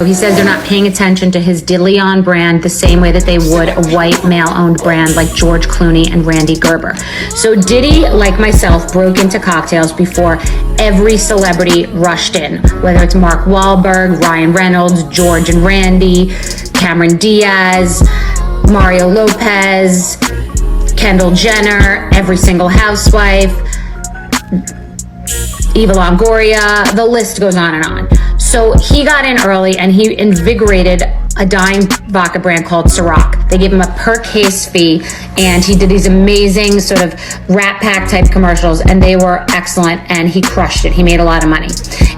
He says they're not paying attention to his De Leon brand the same way that they would a white male-owned brand like George Clooney and Randy Gerber. So Diddy, like myself, broke into cocktails before every celebrity rushed in, whether it's Mark Wahlberg, Ryan Reynolds, George and Randy, Cameron Diaz, Mario Lopez, Kendall Jenner, every single housewife, Eva Longoria, the list goes on and on. So he got in early and he invigorated a dying vodka brand called Ciroc. They gave him a per case fee and he did these amazing sort of Rat Pack type commercials and they were excellent and he crushed it. He made a lot of money.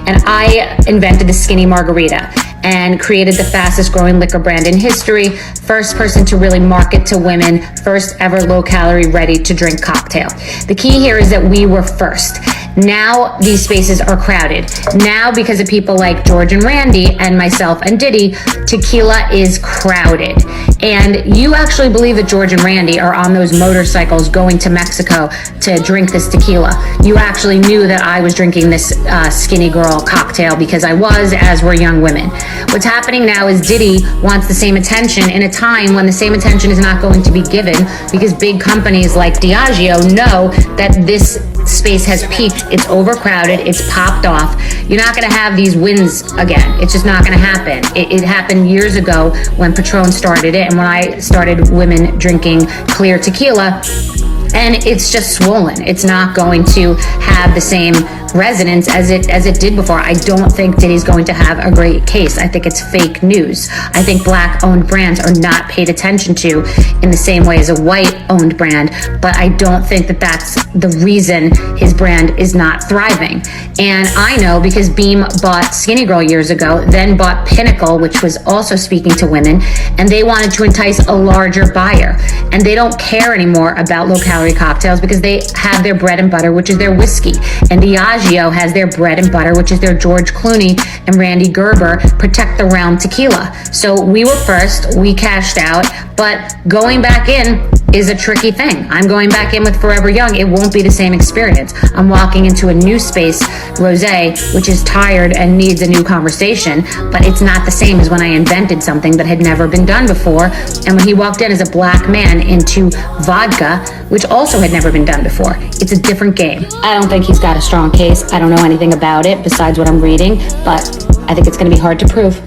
And I invented the skinny margarita and created the fastest growing liquor brand in history, first person to really market to women, first ever low calorie ready to drink cocktail. The key here is that we were first. Now these spaces are crowded. Now because of people like George and Randy and myself and Diddy, tequila is crowded. And you actually believe that George and Randy are on those motorcycles going to Mexico to drink this tequila. You actually knew that I was drinking this skinny girl cocktail because I was, as were young women. What's happening now is Diddy wants the same attention in a time when the same attention is not going to be given because big companies like Diageo know that this space has peaked, it's overcrowded, it's popped off. You're not gonna have these wins again. It's just not gonna happen. It happened years ago when Patron started it and when I started women drinking clear tequila, and it's just swollen. It's not going to have the same resonance as it did before. I don't think Diddy's going to have a great case. I think it's fake news. I think black-owned brands are not paid attention to in the same way as a white-owned brand, but I don't think that that's the reason his brand is not thriving. And I know because Beam bought Skinny Girl years ago, then bought Pinnacle, which was also speaking to women, and they wanted to entice a larger buyer. And they don't care anymore about low-calorie cocktails because they have their bread and butter, which is their whiskey. And Diageo has their bread and butter, which is their George Clooney and Randy Gerber Protect the Realm tequila. So we were first, we cashed out, but going back in is a tricky thing. I'm going back in with Forever Young. It won't be the same experience. I'm walking into a new space, Rosé, which is tired and needs a new conversation, but it's not the same as when I invented something that had never been done before. And when he walked in as a black man into vodka, which also had never been done before, it's a different game. I don't think he's got a strong case. I don't know anything about it besides what I'm reading, but I think it's going to be hard to prove.